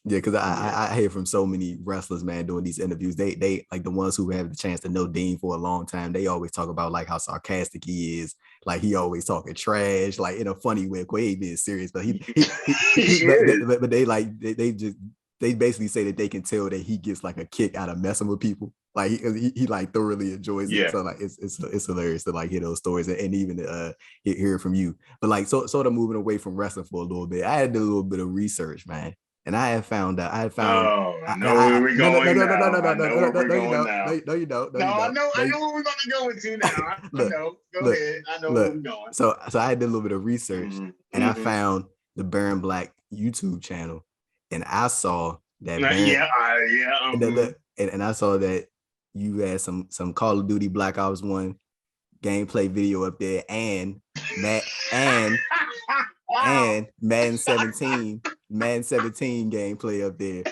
S1: Yeah, because I hear from so many wrestlers, man, doing these interviews. They like the ones who have the chance to know Dean for a long time. They always talk about like how sarcastic he is. Like he always talking trash, like in a funny way. He ain't being serious, but but they basically say that they can tell that he gets like a kick out of messing with people. Like he like thoroughly enjoys it.
S2: Yeah.
S1: So like it's hilarious to like hear those stories and even hear it from you. But like sort of moving away from wrestling for a little bit. I had to do a little bit of research, man. And I had found out.
S2: Oh, I know where we're going now. I know where we're going now.
S1: No, you don't.
S2: No, I know where we're going to go into now. I know. Go ahead. I know where we're going.
S1: So I did a little bit of research, and I found the Baron Black YouTube channel, and I saw that. And I saw that you had some Call of Duty Black Ops 1 gameplay video up there, and Madden 17 gameplay up there.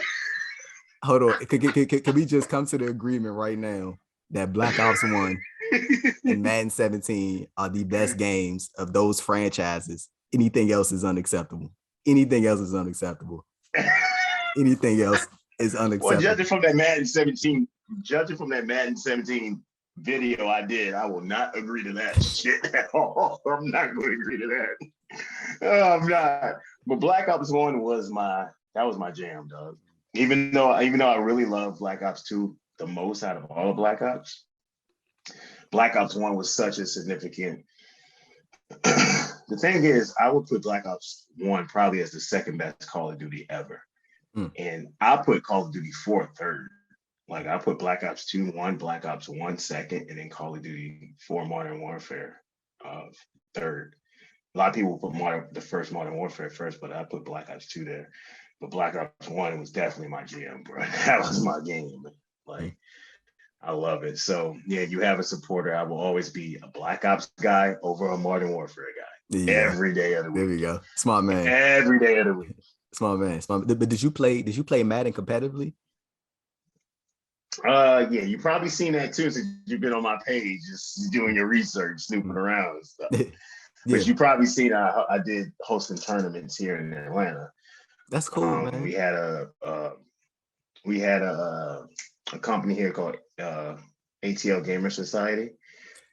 S1: Hold on. Can we just come to the agreement right now that Black Ops 1 and Madden 17 are the best games of those franchises? Anything else is unacceptable. Anything else is unacceptable.
S2: Well, judging from that Madden 17 video I did, I will not agree to that shit at all. I'm not going to agree to that. I'm not. But Black Ops 1 was my jam, dog. Even though I really love Black Ops 2 the most out of all of Black Ops, Black Ops 1 was such a significant. The thing is, I would put Black Ops 1 probably as the second best Call of Duty ever. And I put Call of Duty 4 third. Like I put Black Ops 2 1, Black Ops 1 second, and then Call of Duty 4 Modern Warfare third. A lot of people put the first Modern Warfare first, but I put Black Ops 2 there. But Black Ops 1 was definitely my jam, bro. That was my game. Like, I love it. So, yeah, you have a supporter. I will always be a Black Ops guy over a Modern Warfare guy. Every day of the week.
S1: There we go. Smart man.
S2: Every day of the week.
S1: Smart man. But did you play Madden competitively?
S2: Yeah, you probably seen that too since you've been on my page, just doing your research, snooping around and stuff. But you probably seen I did hosting tournaments here in Atlanta.
S1: That's cool, man.
S2: We had a company here called ATL Gamer Society.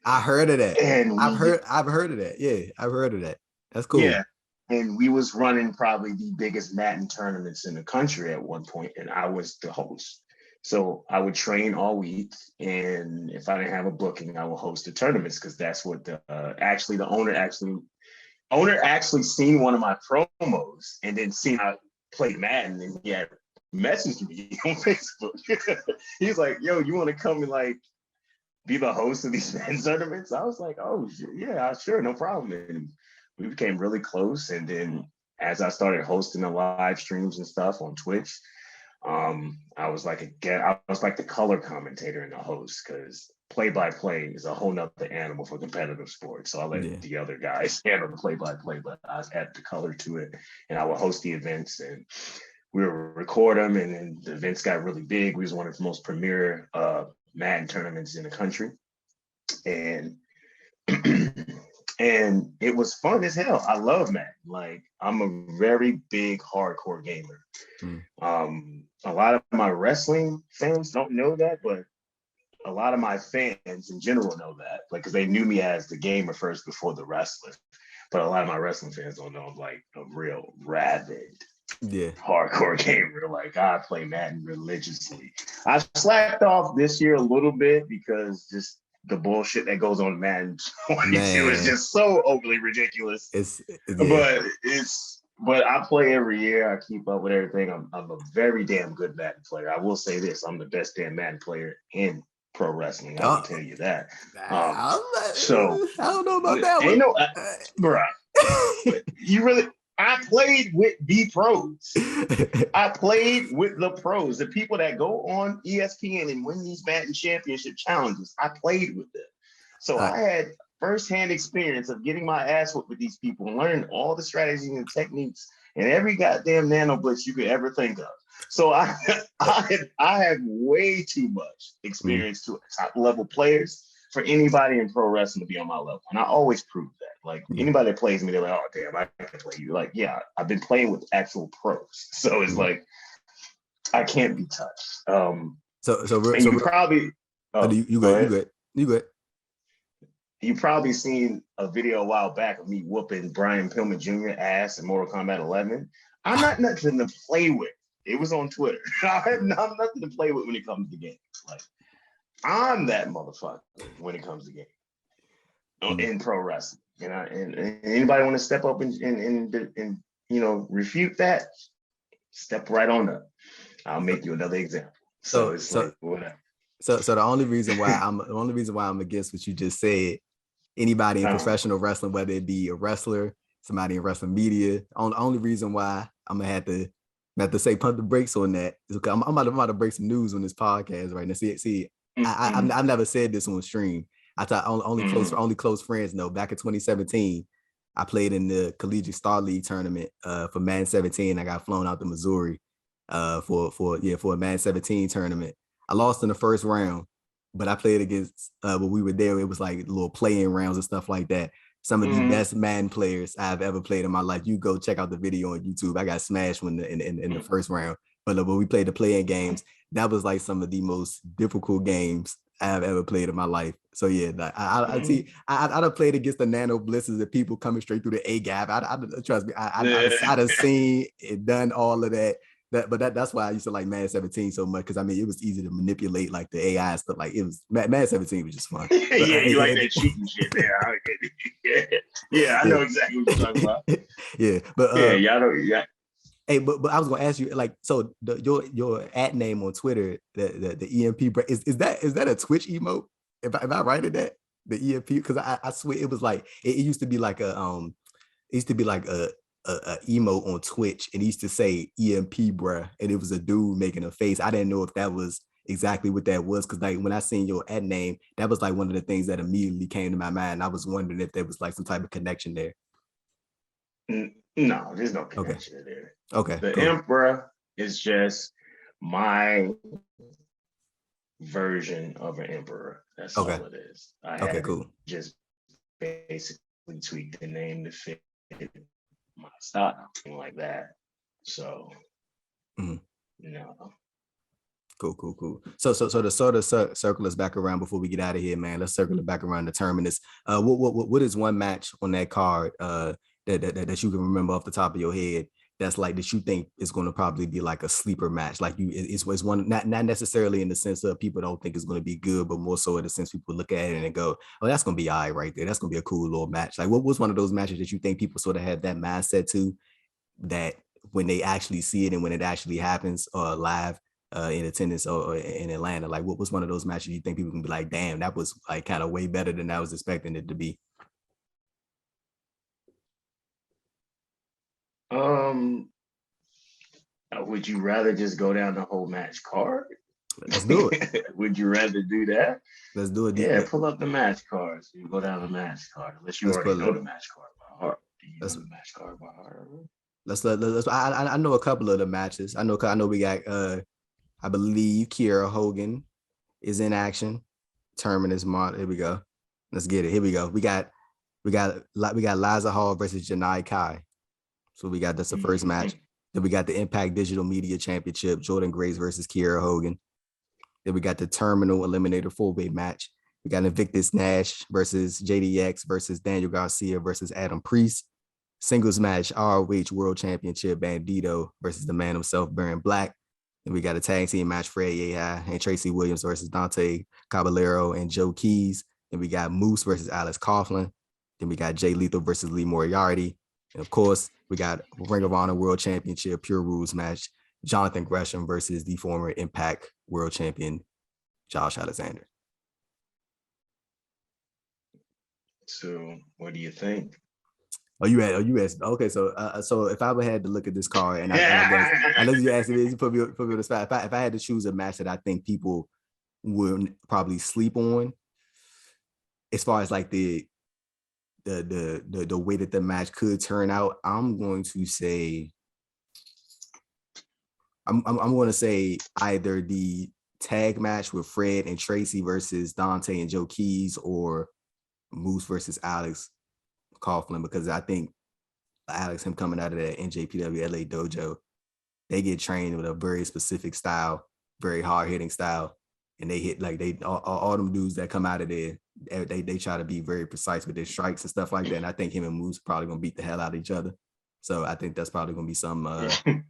S1: I heard of that. And I've heard of that. Yeah, I've heard of that. That's cool.
S2: Yeah. And we was running probably the biggest Madden tournaments in the country at one point, and I was the host. So I would train all week, and if I didn't have a booking, I would host the tournaments because that's what the owner actually seen one of my promos and then seen I played Madden, and he had messaged me on Facebook. He's like, "Yo, you want to come and like be the host of these Madden tournaments?" I was like, "Oh yeah, sure, no problem." And we became really close, and then as I started hosting the live streams and stuff on Twitch. I was like the color commentator and the host because play-by-play is a whole nother animal for competitive sports. So I let the other guys handle the play-by-play, but I add the color to it, and I would host the events and we would record them. And then the events got really big. We was one of the most premier Madden tournaments in the country, and and it was fun as hell. I love Madden. Like I'm a very big hardcore gamer. A lot of my wrestling fans don't know that, but a lot of my fans in general know that, like, because they knew me as the gamer first before the wrestler. But a lot of my wrestling fans don't know I'm like a real rabid, hardcore gamer. Like I play Madden religiously. I slacked off this year a little bit because just the bullshit that goes on Madden 22 is just so overly ridiculous. But I play every year. I keep up with everything. I'm a very damn good Madden player. I will say this: I'm the best damn Madden player in pro wrestling. I will tell you that. So
S1: I don't know about that
S2: one. Bro, you really I played with the pros. I played with the pros, the people that go on ESPN and win these Madden championship challenges. I played with them. So I had firsthand experience of getting my ass whipped with these people and learning all the strategies and techniques and every goddamn nano blitz you could ever think of. So I have way too much experience to top level players for anybody in pro wrestling to be on my level. And I always prove that. Like anybody that plays me, they're like, oh damn, I can play you. Like, yeah, I've been playing with actual pros. So it's like I can't be touched. You probably
S1: you good.
S2: You probably seen a video a while back of me whooping Brian Pillman Jr. ass in Mortal Kombat 11. I'm not nothing to play with. It was on Twitter. I'm nothing to play with when it comes to games. Like, I'm that motherfucker when it comes to games in pro wrestling. You know, and anybody want to step up and you know, refute that, step right on up. I'll make you another example. So it's like whatever.
S1: So the only reason why I'm against what you just said, anybody in professional wrestling, whether it be a wrestler, somebody in wrestling media, only reason why I'm gonna have to say pump the brakes on that is because I'm about to break some news on this podcast right now. See, I've never said this on stream. I thought only close friends know. Back in 2017, I played in the Collegiate Star League tournament for Madden 17. I got flown out to Missouri for a Madden 17 tournament. I lost in the first round, but I played against when we were there. It was like little playing rounds and stuff like that. Some of the best Madden players I've ever played in my life. You go check out the video on YouTube. I got smashed in the first round. But when we played the playing games, that was like some of the most difficult games I've ever played in my life. So yeah, I see. I've played against the nano blitzes of people coming straight through the A gap. Trust me. I've seen it, done all of that. That's why I used to like Madden 17 so much, because I mean it was easy to manipulate like the AI and stuff. Like it was Madden 17 was just fun.
S2: You like that cheating shit there. Yeah, I know exactly what you're talking about.
S1: Yeah, but
S2: y'all don't.
S1: Hey, but I was gonna ask you, like, so your @ name on Twitter, the EMP is that a Twitch emote? If I right in that, the EMP, because I swear it was like it used to be like a emote on Twitch, and it used to say EMP bruh, and it was a dude making a face. I didn't know if that was exactly what that was, because like when I seen your @ name, that was like one of the things that immediately came to my mind. I was wondering if there was like some type of connection there.
S2: No, there's no connection there.
S1: Okay.
S2: The Emperor is just my version of an emperor. That's all it is. I had just basically tweaked the name to fit my style, like that. So, no.
S1: Cool. So to sort of circle us back around before we get out of here, man. Let's circle it back around the Terminus. What is one match on that card that you can remember off the top of your head that's like that you think is going to probably be like a sleeper match? Like it's one not necessarily in the sense of people don't think it's going to be good, but more so in the sense people look at it and go, oh, that's going to be all right there. That's going to be a cool little match. Like what was one of those matches that you think people sort of have that mindset to, that when they actually see it and when it actually happens live in attendance or in Atlanta, like what was one of those matches you think people can be like, damn, that was like kind of way better than I was expecting it to be?
S2: Would you rather just go down the whole match card?
S1: Let's do it.
S2: Would you rather do that?
S1: Let's do it.
S2: Yeah, pull up the match cards. You go down the match card, unless you already know the match card by heart. Do you know the match card by heart?
S1: Let's. I know a couple of the matches. I know we got. I believe Kiera Hogan is in action. Terminus mod. Here we go. Let's get it. Here we go. We got Liza Hall versus Janai Kai. So that's the first match. Then we got the Impact Digital Media Championship, Jordan Grace versus Kiera Hogan. Then we got the Terminal Eliminator 4-way match. We got Invictus Nash versus JDX versus Daniel Garcia versus Adam Priest. Singles match, ROH World Championship, Bandido versus the man himself, Baron Black. Then we got a tag team match, Fred Yehi and Tracy Williams versus Dante Caballero and Joe Keys. Then we got Moose versus Alex Coughlin. Then we got Jay Lethal versus Lee Moriarty. And of course, we got Ring of Honor World Championship Pure Rules match, Jonathan Gresham versus the former Impact World Champion, Josh Alexander.
S2: So what do you think?
S1: you asked. Okay, so if I would had to look at this card, and I guess unless you asked me, you put me on the spot. If I had to choose a match that I think people would probably sleep on, as far as like the way that the match could turn out, I'm going to say I'm going to say either the tag match with Fred and Tracy versus Dante and Joe Keys, or Moose versus Alex Coughlin, because I think Alex, him coming out of that NJPW LA dojo, they get trained with a very specific style, very hard hitting style, and they hit like all them dudes that come out of there. They try to be very precise with their strikes and stuff like that. And I think him and Moose probably gonna beat the hell out of each other. So I think that's probably gonna be something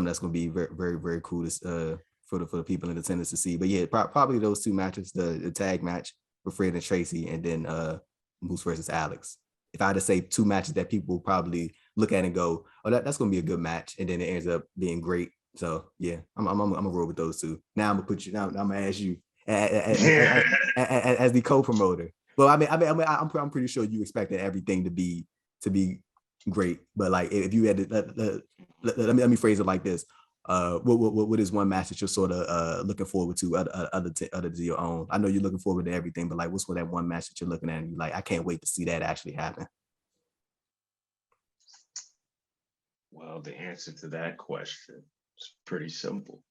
S1: that's gonna be very very very cool to for the people in attendance to see. But yeah, probably those two matches, the tag match with Fred and Tracy, and then Moose versus Alex. If I had to say two matches that people probably look at and go, "Oh, that's gonna be a good match," and then it ends up being great. So yeah, I'm gonna roll with those two. Now I'm gonna put you. Now I'm gonna ask you as the co-promoter. Well, I'm pretty sure you expected everything to be great, but like if you had to let me phrase it like this. What is one match that you're sort of looking forward to other to your own? I know you're looking forward to everything, but like what's that one match that you're looking at and you're like, I can't wait to see that actually happen?
S2: Well, the answer to that question is pretty simple.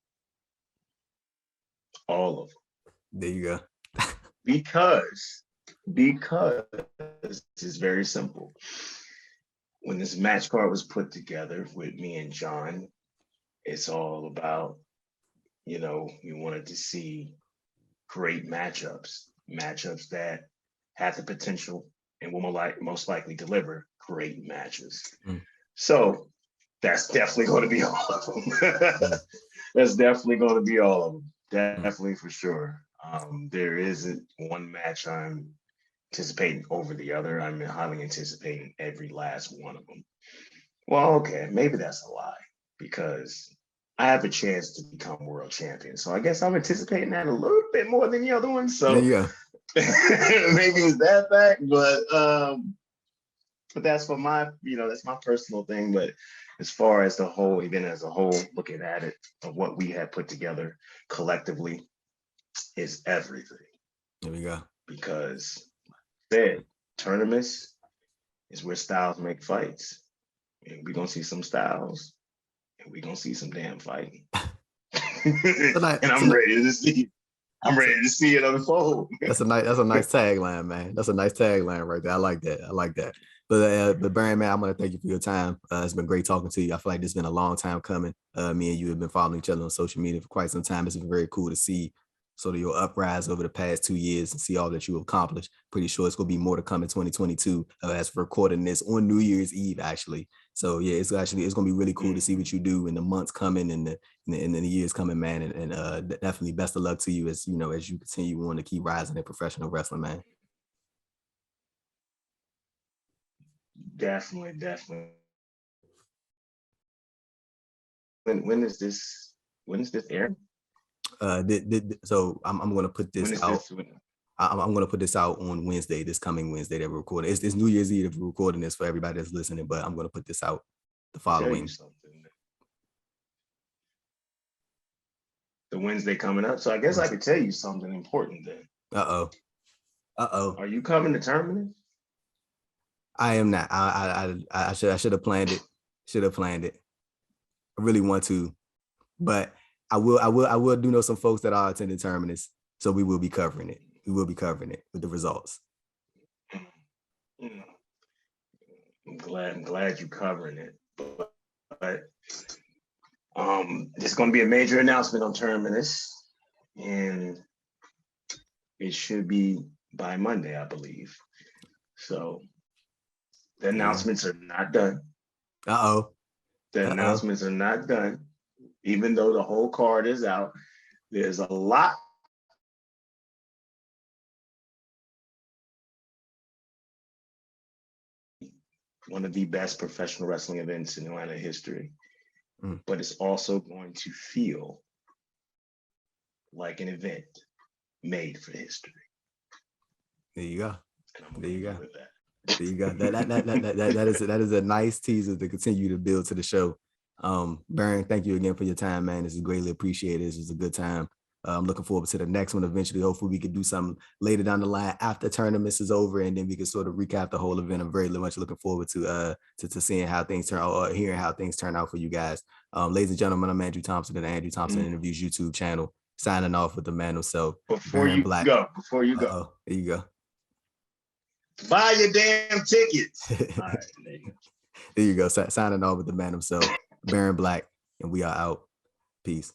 S2: All of them.
S1: There you go.
S2: Because it's very simple. When this match card was put together with me and John, it's all about, we wanted to see great matchups that have the potential and will most likely deliver great matches. Mm. So that's definitely going to be all of them. That's definitely going to be all of them. Definitely for sure. There isn't one match I'm anticipating over the other. I'm highly anticipating every last one of them. Well, okay, maybe that's a lie, because I have a chance to become world champion. So I guess I'm anticipating that a little bit more than the other one. So
S1: yeah.
S2: Maybe it's that fact, but that's for my, that's my personal thing. But as far as the whole event as a whole, looking at it, of what we had put together collectively, is everything.
S1: There we go.
S2: Because said, tournaments is where styles make fights. And we're gonna see some styles, and we're gonna see some damn fighting. And I'm ready to see. I'm ready to see it unfold.
S1: That's a nice tagline, man. That's a nice tagline right there. I like that. But Brian, man, I want to thank you for your time. It's been great talking to you. I feel like this has been a long time coming. Me and you have been following each other on social media for quite some time. It's been very cool to see sort of your uprise over the past 2 years and see all that you accomplished. Pretty sure it's going to be more to come in 2022 as for recording this on New Year's Eve, actually. So yeah, it's going to be really cool to see what you do in the months coming and the years coming, man. And definitely best of luck to you as you continue on to keep rising in professional wrestling, man.
S2: Definitely. When is this airing?
S1: So I'm going to put this out. I'm going to put this out on Wednesday, this coming Wednesday that we're recording. It's New Year's Eve that we're recording this for everybody that's listening, but I'm going to put this out the following.
S2: The Wednesday coming up. So I guess I could tell you something important then.
S1: Uh-oh.
S2: Are you coming to Terminus?
S1: I am not. I should have planned it. I really want to, but I will do know some folks that are attending Terminus, so we will be covering it. We will be covering it with the results.
S2: I'm glad you're covering it, but there's going to be a major announcement on Terminus, and it should be by Monday, I believe. So the announcements are not done. The announcements are not done. Even though the whole card is out, there's a lot. One of the best professional wrestling events in Atlanta history. But it's also going to feel like an event made for history.
S1: There you go. There you go. There you go. That is a nice teaser to continue to build to the show. Baron, thank you again for your time, man. This is greatly appreciated. This was a good time. I'm looking forward to the next one eventually. Hopefully we can do something later down the line after tournaments is over, and then we can sort of recap the whole event. I'm very much looking forward to seeing how things turn out, or hearing how things turn out for you guys. Ladies and gentlemen, I'm Andrew Thompson at the Andrew Thompson Interviews YouTube channel, signing off with the man himself, Baron Black.
S2: Before you go,
S1: there you go.
S2: Buy your damn tickets. All right,
S1: there you go. Signing off with the man himself, Baron Black, and we are out. Peace.